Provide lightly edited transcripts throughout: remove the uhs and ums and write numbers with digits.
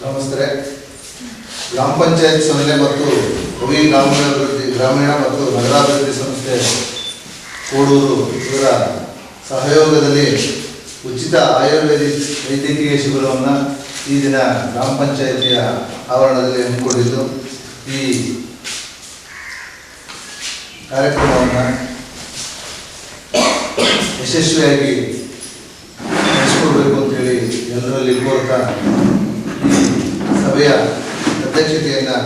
ನಮಸ್ತೆ. ಗ್ರಾಮ ಪಂಚಾಯತ್ ಸೊನ್ನೆ ಮತ್ತು ಕವಿ ಗ್ರಾಮೀಣ ಮತ್ತು ನಗರಾಭಿವೃದ್ಧಿ ಸಂಸ್ಥೆ ಕೋಡೂರು ಇವರ ಸಹಯೋಗದಲ್ಲಿ ಉಚಿತ ಆಯುರ್ವೇದಿಕ್ ವೈದ್ಯಕೀಯ ಶಿಬಿರವನ್ನು ಈ ದಿನ ಗ್ರಾಮ ಪಂಚಾಯಿತಿಯ ಆವರಣದಲ್ಲಿ ಹಮ್ಮಿಕೊಂಡಿದ್ದು, ಈ ಕಾರ್ಯಕ್ರಮವನ್ನು ಯಶಸ್ವಿಯಾಗಿ ನಡೆಸಿಕೊಡ್ಬೇಕು ಅಂತೇಳಿ ಎಲ್ಲರಲ್ಲಿ ಕೋರ್ತಾ ಈ ಸಭೆಯ ಅಧ್ಯಕ್ಷತೆಯನ್ನು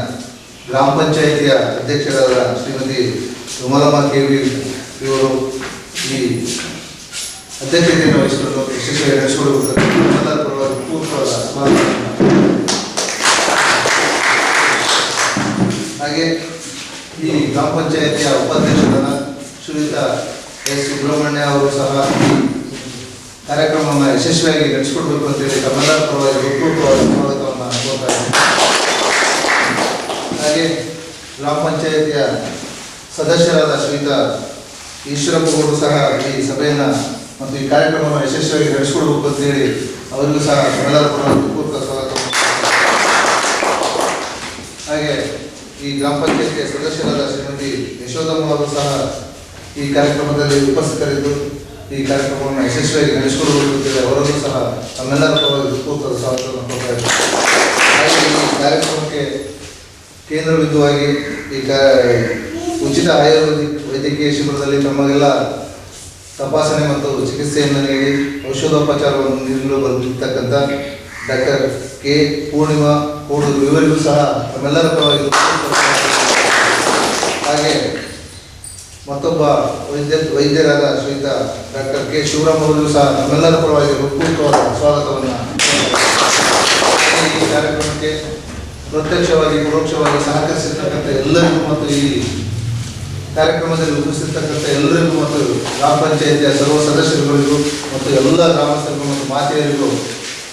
ಗ್ರಾಮ ಪಂಚಾಯಿತಿಯ ಅಧ್ಯಕ್ಷರಾದ ಶ್ರೀಮತಿ ವಿಮಲಮ್ಮ KV ಇವರು ಈ ಅಧ್ಯಕ್ಷತೆಯನ್ನು ವಹಿಸಿಕೊಂಡು ಯಶಸ್ವಿಯಾಗಿ ನಡೆಸಿಕೊಡಬೇಕು. ಹಾಗೆ ಈ ಗ್ರಾಮ ಪಂಚಾಯಿತಿಯ ಉಪಾಧ್ಯಕ್ಷರಾದ ಶ್ರೀಯುತ S. ಸುಬ್ರಹ್ಮಣ್ಯ ಅವರು ಸಹ ಈ ಕಾರ್ಯಕ್ರಮವನ್ನು ಯಶಸ್ವಿಯಾಗಿ ನಡೆಸಿಕೊಡ್ಬೇಕು ಅಂತೇಳಿ ತಮ್ಮೆಲ್ಲರ ಪರವಾಗಿ ಹೃತ್ಪೂರ್ವಕವಾದ ಸ್ವಾಗತವನ್ನು ಕೋರ್ತಾ ಇದ್ದೇನೆ. ಹಾಗೆ ಗ್ರಾಮ ಪಂಚಾಯಿತಿಯ ಸದಸ್ಯರಾದ ಶ್ರೀಯುತ ಈಶ್ವರಪ್ಪ ಅವರು ಸಹ ಈ ಸಭೆಯನ್ನು ಮತ್ತು ಈ ಕಾರ್ಯಕ್ರಮವನ್ನು ಯಶಸ್ವಿಯಾಗಿ ನಡೆಸಿಕೊಡ್ಬೇಕು ಅಂತೇಳಿ ಅವರಿಗೂ ಸಹ ತಮ್ಮೆಲ್ಲರ ಪರವಾಗಿ ಹೃತ್ಪೂರ್ವಕ ಸ್ವಾಗತವನ್ನು. ಹಾಗೆ ಈ ಗ್ರಾಮ ಪಂಚಾಯಿತಿಯ ಸದಸ್ಯರಾದ ಶ್ರೀಮತಿ ಯಶೋಧಮ್ಮ ಅವರು ಸಹ ಈ ಕಾರ್ಯಕ್ರಮದಲ್ಲಿ ಉಪಸ್ಥಿತರಿದ್ದು ಈ ಕಾರ್ಯಕ್ರಮವನ್ನು ಯಶಸ್ವಿಯಾಗಿ ನಡೆಸಿಕೊಡಬೇಕು ಅಂತೇಳಿ ಅವರನ್ನು ಸಹ ತಮ್ಮೆಲ್ಲರ ಪರವಾಗಿ ಹೃತ್ಪೂರ್ವಕ ಸ್ವಾಗತವನ್ನು ಕೊಡ್ತಾ ಇದ್ದಾರೆ. ಹಾಗೆ ಈ ಕಾರ್ಯಕ್ರಮಕ್ಕೆ ಕೇಂದ್ರ ಬಿಂದುವಾಗಿ ಈಗ ಉಚಿತ ಆಯುರ್ವೇದಿಕ್ ವೈದ್ಯಕೀಯ ಶಿಬಿರದಲ್ಲಿ ತಮಗೆಲ್ಲ ತಪಾಸಣೆ ಮತ್ತು ಚಿಕಿತ್ಸೆಯನ್ನು ನೀಡಿ ಔಷಧೋಪಚಾರವನ್ನು ನೀಡಲು ಬಂದಿರತಕ್ಕಂಥ ಡಾಕ್ಟರ್ K. ಪೂರ್ಣಿಮಾ ಕೋಡೂರು ಇವರಿಗೂ ಸಹ ತಮ್ಮೆಲ್ಲರ ಪರವಾಗಿ. ಹಾಗೆ ಮತ್ತೊಬ್ಬ ವೈದ್ಯರಾದ ಶ್ರೀಯುತ ಡಾಕ್ಟರ್ K. ಶಿವರಾಮ್ ಅವರಿಗೂ ಸಹ ನಮ್ಮೆಲ್ಲರ ಪರವಾಗಿ ಹೃತ್ಪೂರ್ವಕವಾದ ಸ್ವಾಗತವನ್ನು. ಈ ಕಾರ್ಯಕ್ರಮಕ್ಕೆ ಪ್ರತ್ಯಕ್ಷವಾಗಿ ಪರೋಕ್ಷವಾಗಿ ಸಹಕರಿಸಿರ್ತಕ್ಕಂಥ ಎಲ್ಲರಿಗೂ ಮತ್ತು ಈ ಕಾರ್ಯಕ್ರಮದಲ್ಲಿ ಉಪಸ್ಥಿತಕ್ಕಂಥ ಎಲ್ಲರಿಗೂ ಮತ್ತು ಗ್ರಾಮ ಪಂಚಾಯಿತಿಯ ಸರ್ವ ಸದಸ್ಯರುಗಳಿಗೂ ಮತ್ತು ಎಲ್ಲ ಗ್ರಾಮಸ್ಥರಿಗೂ ಮತ್ತು ಮಾತೆಯರಿಗೂ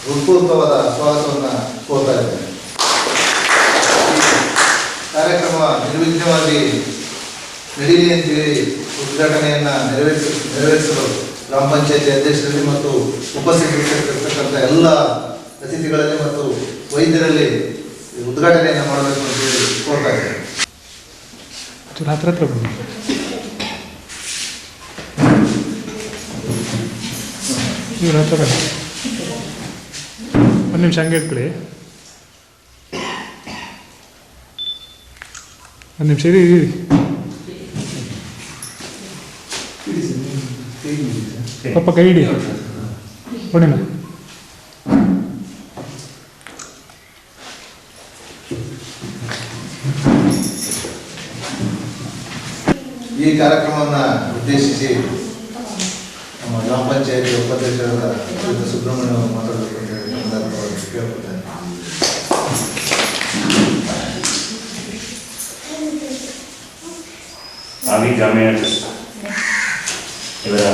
ಹೃತ್ಪೂರ್ವಕವಾದ ಸ್ವಾಗತವನ್ನು ಕೋರ್ತಾ ಇದ್ದೇನೆ. ಕಾರ್ಯಕ್ರಮ ನಿರ್ವಿಘ್ನವಾಗಿ ನಡೀಲಿ ಅಂತೇಳಿ ಉದ್ಘಾಟನೆಯನ್ನು ನೆರವೇರಿಸಲು ಗ್ರಾಮ ಪಂಚಾಯತಿ ಅಧ್ಯಕ್ಷರಲ್ಲಿ ಮತ್ತು ಉಪಸ್ಥಿತರಿರ್ತಕ್ಕಂಥ ಎಲ್ಲ ಅತಿಥಿಗಳಲ್ಲಿ ಮತ್ತು ವೈದ್ಯರಲ್ಲಿ ಉದ್ಘಾಟನೆಯನ್ನು ಮಾಡಬೇಕು ಅಂತೇಳಿ ಕೋರ್ತಾ ಇದ್ದೇನೆ. ಒಂದು ನಿಮಿಷ ಹಂಗೆ ಇಟ್ಕೊಳ್ಳಿ. ಒಂದು ನಿಮಿಷ ಇರಿ. ಸ್ವಲ್ಪ ಕೈ ಹಿಡಿ ಹೊಡಿನ. ಈ ಕಾರ್ಯಕ್ರಮವನ್ನು ಉದ್ದೇಶಿಸಿ ನಮ್ಮ ಗ್ರಾಮ ಪಂಚಾಯತಿ ಉಪಾಧ್ಯಕ್ಷರಾದ ಸುಬ್ರಹ್ಮಣ್ಯ ಅವರು ಮಾತಾಡಬೇಕು ಅಂತ ಹೇಳಿ ಕೇಳ್ಕೊಳ್ತೇನೆ. ಆವಿ ಗ್ರಾಮೀಣ ಇವರ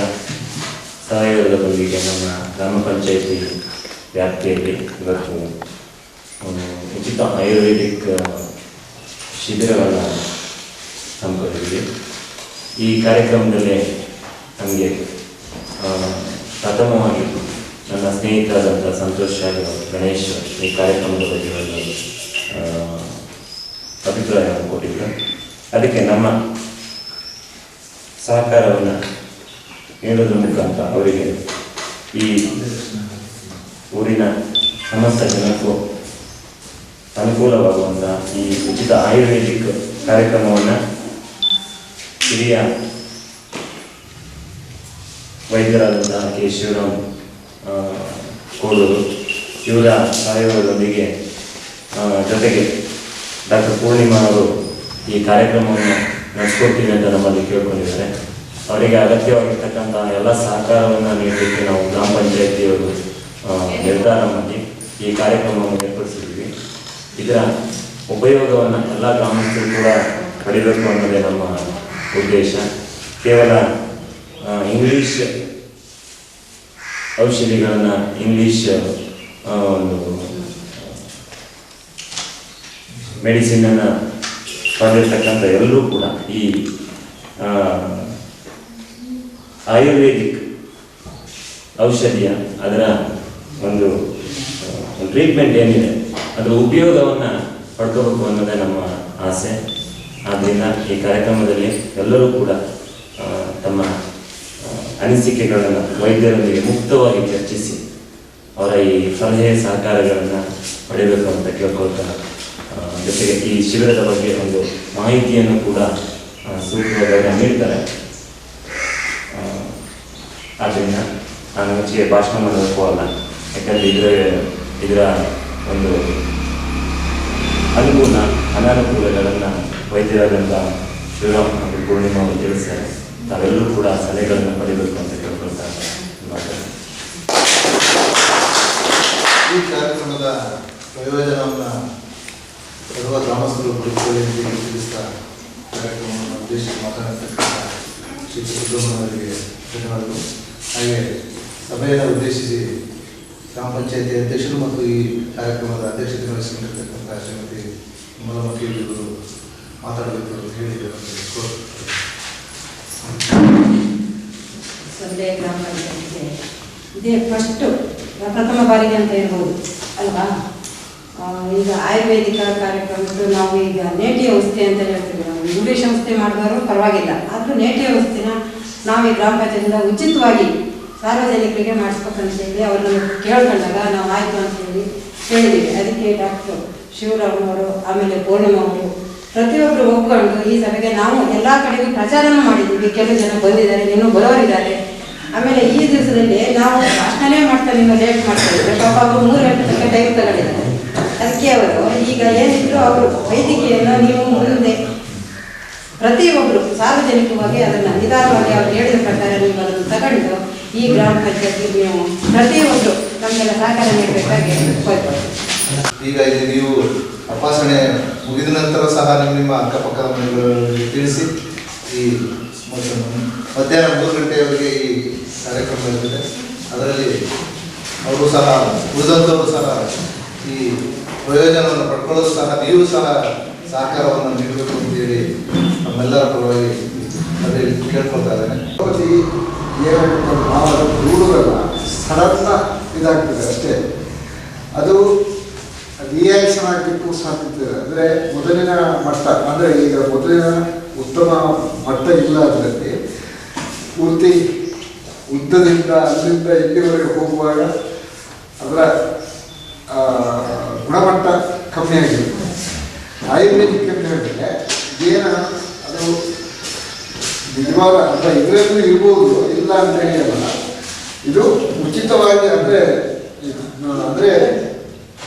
ಸಹಯೋಗದೊಂದಿಗೆ ನಮ್ಮ ಗ್ರಾಮ ಪಂಚಾಯಿತಿ ವ್ಯಾಪ್ತಿಯಲ್ಲಿ ಇವತ್ತು ಉಚಿತ ಆಯುರ್ವೇದಿಕ್ ಶಿಬಿರವನ್ನು ಹಮ್ಮಿಕೊಂಡಿದ್ದೀವಿ. ಈ ಕಾರ್ಯಕ್ರಮದಲ್ಲಿ ನಮಗೆ ಪ್ರಥಮವಾಗಿ ನನ್ನ ಸ್ನೇಹಿತರಾದಂಥ ಸಂತೋಷ್ ಗಣೇಶ್ ಈ ಕಾರ್ಯಕ್ರಮದ ಬಗ್ಗೆ ಒಂದು ಅಭಿಪ್ರಾಯವನ್ನು ಕೊಟ್ಟಿದ್ದರು. ಅದಕ್ಕೆ ನಮ್ಮ ಸಹಕಾರವನ್ನು ನೀಡೋದ್ರ ಮುಖಾಂತರ ಅವರಿಗೆ ಈ ಊರಿನ ಸಮಸ್ತ ಜನಕ್ಕೂ ಅನುಕೂಲವಾಗುವಂಥ ಈ ಉಚಿತ ಆಯುರ್ವೇದಿಕ್ ಕಾರ್ಯಕ್ರಮವನ್ನು ಹಿರಿಯ ವೈದ್ಯರಾದಂತಹ K. ಶಿವರಾಮ್ ಕೋಡೂರು ಇವರ ಸಹಯೋಗದೊಂದಿಗೆ ಜೊತೆಗೆ ಡಾಕ್ಟರ್ ಪೂರ್ಣಿಮಾ ಅವರು ಈ ಕಾರ್ಯಕ್ರಮವನ್ನು ನಡೆಸ್ಕೊಡ್ತೀವಿ ಅಂತ ನಮ್ಮಲ್ಲಿ ಕೇಳ್ಕೊಂಡಿದ್ದಾರೆ. ಅವರಿಗೆ ಅಗತ್ಯವಾಗಿರ್ತಕ್ಕಂಥ ಎಲ್ಲ ಸಹಕಾರವನ್ನು ನೀಡಲಿಕ್ಕೆ ನಾವು ಗ್ರಾಮ ಪಂಚಾಯಿತಿಯವರು ನಿರ್ಧಾರ ಮಾಡಿ ಈ ಕಾರ್ಯಕ್ರಮವನ್ನು ಏರ್ಪಡಿಸಿದ್ದೀವಿ. ಇದರ ಉಪಯೋಗವನ್ನು ಎಲ್ಲ ಗ್ರಾಮಸ್ಥರು ಕೂಡ ಪಡಿಬೇಕು ಅನ್ನೋದೇ ನಮ್ಮ ಉದ್ದೇಶ. ಕೇವಲ ಇಂಗ್ಲೀಷ್ ಔಷಧಿಗಳನ್ನು ಇಂಗ್ಲೀಷ್ ಒಂದು ಮೆಡಿಸಿನನ್ನು ಪಡೆದಿರ್ತಕ್ಕಂಥ ಎಲ್ಲರೂ ಕೂಡ ಈ ಆಯುರ್ವೇದಿಕ್ ಔಷಧಿಯ ಅದರ ಒಂದು ಟ್ರೀಟ್ಮೆಂಟ್ ಏನಿದೆ ಅದರ ಉಪಯೋಗವನ್ನು ಪಡ್ಕೋಬೇಕು ಅನ್ನೋದೇ ನಮ್ಮ ಆಸೆ. ಆದ್ದರಿಂದ ಈ ಕಾರ್ಯಕ್ರಮದಲ್ಲಿ ಎಲ್ಲರೂ ಕೂಡ ತಮ್ಮ ಅನಿಸಿಕೆಗಳನ್ನು ವೈದ್ಯರೊಂದಿಗೆ ಮುಕ್ತವಾಗಿ ಚರ್ಚಿಸಿ ಅವರ ಈ ಸಲಹೆ ಸಹಕಾರಗಳನ್ನು ಪಡೆಯಬೇಕು ಅಂತ ಕೇಳ್ಕೊಳ್ತಾ, ಜೊತೆಗೆ ಈ ಶಿಬಿರದ ಬಗ್ಗೆ ಒಂದು ಮಾಹಿತಿಯನ್ನು ಕೂಡ ಸೂಕ್ತವಾಗಿ ಅವರು ನೀಡ್ತಾರೆ. ಆದ್ದರಿಂದ ನಾನು ಹೆಚ್ಚಿಗೆ ಭಾಷಣ ಮಾಡಬೇಕು ಅಲ್ಲ, ಯಾಕಂದರೆ ಇದರ ಒಂದು ಅನುಕೂಲ ಅನಾನುಕೂಲಗಳನ್ನು ವೈದ್ಯರಾದಂಥ ಶಿವರಾಮ್ ಹಾಗೂ ಪೂರ್ಣಿಮಾ ಅವರು ತಿಳಿಸ್ತಾರೆ. ತಾವೆಲ್ಲರೂ ಕೂಡ ಸಲಹೆಗಳನ್ನು ಪಡೆಯಬೇಕು ಅಂತ ಕೇಳ್ಕೊಳ್ತಾ ಈ ಕಾರ್ಯಕ್ರಮದ ಪ್ರಯೋಜನವನ್ನು ಸರ್ವ ಗ್ರಾಮಸ್ಥರು ಪಡೆದುಕೊಳ್ಳಿ ಅಂತ ತಿಳಿಸ್ತಾ ಕಾರ್ಯಕ್ರಮವನ್ನು ಉದ್ದೇಶಿಸಿ ಮಾತನಾಡ್ತಕ್ಕಂಥ ಶ್ರೀ ಸುಬ್ರಹ್ಮಣ್ಯ ಅವರಿಗೆ ಧನ್ಯವಾದಗಳು. ಹಾಗೆ ಸಭೆಯನ್ನು ಉದ್ದೇಶಿಸಿ ಗ್ರಾಮ ಪಂಚಾಯತಿ ಅಧ್ಯಕ್ಷರು ಮತ್ತು ಈ ಕಾರ್ಯಕ್ರಮದ ಅಧ್ಯಕ್ಷತೆ ವಹಿಸಿಕೊಂಡಿರ್ತಕ್ಕಂಥ ಶ್ರೀಮತಿ ಮಲಮತಿಯವರು ಮಾತಾಡಬೇಕು ಅಂತ ಹೇಳಿದರು. ಸೊಳ್ಳೆ ಗ್ರಾಮ ಪಂಚಾಯತ್ಗೆ ಇದೇ ಫಸ್ಟು ಪ್ರಥಮ ಬಾರಿಗೆ ಅಂತ ಹೇಳ್ಬೋದು ಅಲ್ವಾ. ಈಗ ಆಯುರ್ವೇದಿಕ ಕಾರ್ಯಕ್ರಮದ್ದು ನಾವು ಈಗ ನೇಟಿ ಔಷಧಿ ಅಂತ ಹೇಳ್ತೀವಿ. ನಾವು ಇಂಗ್ಲೀಷ್ ಔಷಧಿ ಮಾಡಿದವರು ಪರವಾಗಿಲ್ಲ, ಆದರೂ ನೇಟಿ ಔಷಧಿನ ನಾವು ಈ ಗ್ರಾಮ ಪಂಚಾಯತಿಂದ ಉಚಿತವಾಗಿ ಸಾರ್ವಜನಿಕರಿಗೆ ಮಾಡಿಸ್ಬೇಕಂತೇಳಿ ಅವ್ರನ್ನ ಕೇಳ್ಕೊಂಡಾಗ ನಾವು ಆಯಿತು ಅಂತೇಳಿ ಹೇಳಿದ್ವಿ. ಅದಕ್ಕೆ ಡಾಕ್ಟರ್ ಶಿವರಾಮವರು ಆಮೇಲೆ ಪೂರ್ಣಿಮಾ ಅವರು ಪ್ರತಿಯೊಬ್ಬರು ಒಪ್ಕೊಂಡು ಈ ಸಭೆಗೆ ನಾವು ಎಲ್ಲ ಕಡೆಗೂ ಪ್ರಚಾರನೂ ಮಾಡಿದ್ದೀವಿ. ಕೆಲವು ಜನ ಬಂದಿದ್ದಾರೆ, ಇನ್ನೂ ಬರೋರಿದ್ದಾರೆ. ಆಮೇಲೆ ಈ ದಿವಸದಲ್ಲಿ ನಾವು ಭಾಷಣನೇ ಮಾಡ್ತಾ ನೀವು ಲೇಟ್ ಮಾಡ್ತಾ ಇದ್ದಾರೆ. ಪಾಪ ಅವರು 3 ಗಂಟೆ ತನಕ ಟೈಮ್ ತಗೊಂಡಿದ್ದಾರೆ. ಅದಕ್ಕೆ ಅವರು ಈಗ ಏನಿದ್ರು ಅವರು ವೈದ್ಯಕೀಯನ್ನು ನೀವು ಮುಂದೆ ಪ್ರತಿಯೊಬ್ಬರು ಸಾರ್ವಜನಿಕವಾಗಿ ಅದನ್ನು ನಿಧಾನವಾಗಿ ಅವ್ರು ಹೇಳಿದ ಪ್ರಕಾರ ನೀವು ಅದನ್ನು ತಗೊಂಡು ಈ ಗ್ರಾಮ ಪಂಚಾಯತ್ಗೆ ನೀವು ಪ್ರತಿಯೊಬ್ಬರು ನಮಗೆಲ್ಲ ಸಹಕಾರ ನೀಡಬೇಕಾಗಿ ಕೋರ್ಕೊಳ್ತೀವಿ. ಈಗ ಇಲ್ಲಿ ನೀವು ತಪಾಸಣೆ ಮುಗಿದ ನಂತರ ಸಹ ನಿಮ್ಮ ಅಕ್ಕಪಕ್ಕದ ಮನೆಗಳಲ್ಲಿ ತಿಳಿಸಿ ಈ ಮಧ್ಯಾಹ್ನ 3 ಗಂಟೆಯವರೆಗೆ ಈ ಕಾರ್ಯಕ್ರಮ ಇರ್ತದೆ. ಅದರಲ್ಲಿ ಅವರು ಸಹ ಉಳಿದಂಥವರು ಸಹ ಈ ಪ್ರಯೋಜನವನ್ನು ಪಡ್ಕೊಳ್ಳೋದು ಸಹ ನೀವು ಸಹ ಸಹಕಾರವನ್ನು ನೀಡಬೇಕು ಅಂತೇಳಿ ನಮ್ಮೆಲ್ಲರ ಪರವಾಗಿ ಅದೇ ಕೇಳ್ಕೊಳ್ತಾ ಇದ್ದೇನೆ. ರೂಢುಗಲ್ಲ ಸಡನ್ನ ಇದಾಗ್ತದೆ ಅಷ್ಟೇ. ಅದು ರಿಯಾಕ್ಷನ್ ಆಗಲಿಕ್ಕೂ ಸಾಧ್ಯತೆ. ಅಂದರೆ ಮೊದಲಿನ ಮಟ್ಟ, ಅಂದರೆ ಈಗ ಮೊದಲಿನ ಉತ್ತಮ ಮಟ್ಟ ಇಲ್ಲ. ಅದರಲ್ಲಿ ಪೂರ್ತಿ ಉದ್ದದಿಂದ ಅಲ್ಲಿಂದ ಇಲ್ಲಿವರೆಗೆ ಹೋಗುವಾಗ ಅದರ ಗುಣಮಟ್ಟ ಕಮ್ಮಿ ಆಗಿದೆ. ಆಯುರ್ವೇದಿಕ್ ಅಂತ ಹೇಳಿದ್ರೆ ಏನು ಅದು ನಿಜವಾದ ಅಥವಾ ಇದರಲ್ಲೂ ಇರ್ಬೋದು, ಇಲ್ಲ ಅಂತ ಹೇಳಿಯಲ್ಲ. ಇದು ಉಚಿತವಾಗಿ ಅಂದರೆ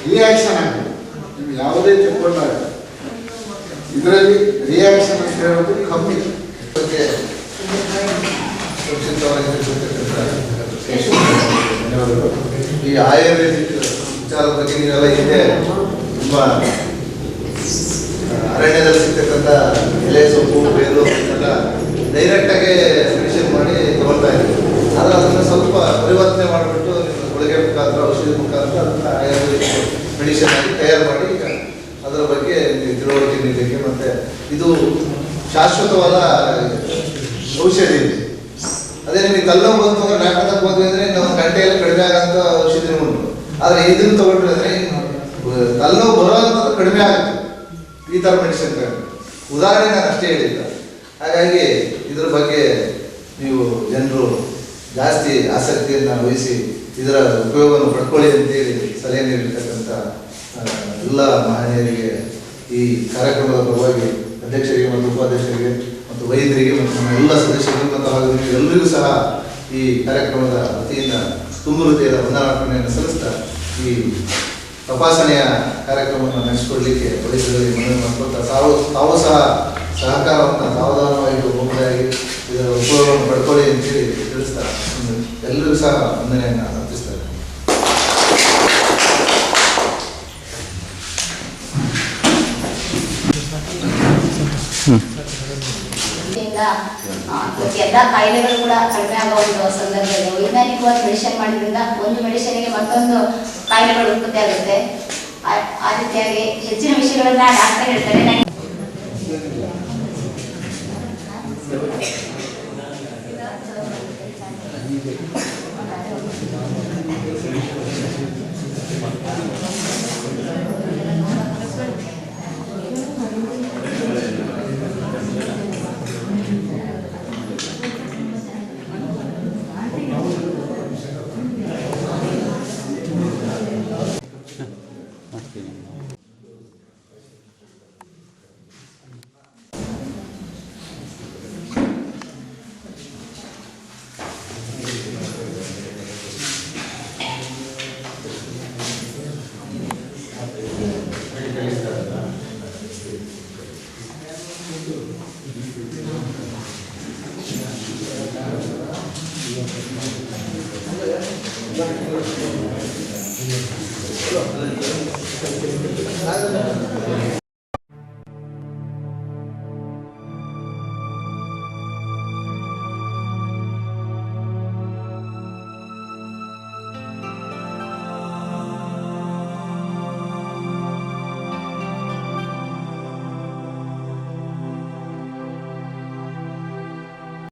ರಿಯಾಕ್ಷನ್ ಆಗಿದೆ. ನೀವು ಯಾವುದೇ ತಗೊಂಡಾಗ ಇದರಲ್ಲಿ ರಿಯಾಕ್ಷನ್ ಅಂತ ಹೇಳೋದು ಕಮ್ಮಿ. ಈ ಆಯುರ್ವೇದಿಕ್ ವಿಚಾರದ ಬಗ್ಗೆ ನೀವೆಲ್ಲ ಹಿಂದೆ ತುಂಬ ಅರಣ್ಯದಲ್ಲಿ ಸಿಗ್ತಕ್ಕಂಥ ಎಲೆ ಸೊಪ್ಪು ಬೇರು ಎಲ್ಲ ಡೈರೆಕ್ಟಾಗಿ ಮೆಡಿಸಿನ್ ಮಾಡಿ ತಗೊಳ್ತಾ ಇದ್ದೀವಿ. ಆದರೆ ಅದನ್ನು ಸ್ವಲ್ಪ ಪರಿವರ್ತನೆ ಮಾಡಿಬಿಟ್ಟು ನಿಮ್ಮ ಗುಳಿಗೆ ಮುಖಾಂತರ ಔಷಧಿ ಮುಖಾಂತರ ಅದನ್ನು ಆಯುರ್ವೇದಿಕ್ ಮೆಡಿಸಿನ್ ಆಗಿ ತಯಾರು ಮಾಡಿ ಈಗ ಅದರ ಬಗ್ಗೆ ತಿಳುವಳಿಕೆ ನೀಡಲಿಕ್ಕೆ, ಮತ್ತು ಇದು ಶಾಶ್ವತವಾದ ಔಷಧಿ ಇದೆ. ಅದೇ ನಿಮಗೆ ತಲೆನೋವು ಬಂತು ಅಂದ್ರೆ ಡಾಕ್ಟರ್ ಹೋದ್ವಿ ಅಂದರೆ ಇನ್ನೊಂದು ಗಂಟೆಯಲ್ಲಿ ಕಡಿಮೆ ಆಗೋಂಥ ಔಷಧಿ ಉಂಟು. ಆದರೆ ಇದನ್ನು ತಗೊಂಡ್ರೆ ಅಂದರೆ ತಲೆನೋವು ಬರೋವಂಥದ್ದು ಕಡಿಮೆ ಆಗುತ್ತೆ ಈ ಥರ ಮೆಡಿಸಿನ್. ಉದಾಹರಣೆ ನಾನು ಅಷ್ಟೇ ಹೇಳಿದ್ದ. ಹಾಗಾಗಿ ಇದ್ರ ಬಗ್ಗೆ ನೀವು ಜನರು ಜಾಸ್ತಿ ಆಸಕ್ತಿಯನ್ನು ವಹಿಸಿ ಇದರ ಉಪಯೋಗವನ್ನು ಪಡ್ಕೊಳ್ಳಿ ಅಂತೇಳಿ ಸಲಹೆ ನೀಡಿರ್ತಕ್ಕಂಥ ಎಲ್ಲ ಮಹನೀಯರಿಗೆ ಈ ಕಾರ್ಯಕ್ರಮದ ಪರವಾಗಿ ಅಧ್ಯಕ್ಷರಿಗೆ ಮತ್ತು ಉಪಾಧ್ಯಕ್ಷರಿಗೆ ಮತ್ತು ವೈದ್ಯರಿಗೆ ಮತ್ತು ನಮ್ಮ ಎಲ್ಲ ಸದಸ್ಯರಿಗೆ ಮತ್ತು ಹಾಗೂ ಎಲ್ಲರಿಗೂ ಸಹ ಈ ಕಾರ್ಯಕ್ರಮದ ವತಿಯಿಂದ ತುಂಬ ಹೃದಯದ ವಂದನಾರ್ಪಣೆಯನ್ನು ಸಲ್ಲಿಸ್ತಾ ಈ ತಪಾಸಣೆಯ ಕಾರ್ಯಕ್ರಮವನ್ನು ನಡೆಸಿಕೊಡ್ಲಿಕ್ಕೆ ವೈದ್ಯರಲ್ಲಿ ಮನವಿ ಮಾಡ್ಕೊಳ್ತಾ ತಾವು ಸಹ ಸಹಕಾರವನ್ನು ಸಾವಧಾನವಾಗಿ ಒಬ್ಬರಾಗಿ ಇದರ ಉಪಯೋಗವನ್ನು ಪಡ್ಕೊಳ್ಳಿ ಅಂತೇಳಿ ತಿಳಿಸ್ತಾ ಎಲ್ಲರಿಗೂ ಸಹ ವಂದನೆಯನ್ನು ಅರ್ಪಿಸ್ತಾ ಇದ್ದಾರೆ. ಎಲ್ಲ ಕಾಯಿಲೆಗಳು ಕೂಡ ಕಡಿಮೆ ಆಗೋ ಒಂದು ಸಂದರ್ಭದಲ್ಲಿ ವೈಜ್ಞಾನಿಕವಾಗಿ ಮೆಡಿಸಿನ್ ಮಾಡಿದ್ರಿಂದ ಒಂದು ಮೆಡಿಸಿನ್ಗೆ ಮತ್ತೊಂದು ಕಾಯಿಲೆಗಳು ಉತ್ಪತ್ತಿ ಆಗುತ್ತೆ. ಆ ರೀತಿಯಾಗಿ ಹೆಚ್ಚಿನ ವಿಷಯಗಳನ್ನ ಡಾಕ್ಟರ್ ಹೇಳ್ತಾರೆ. Gracias.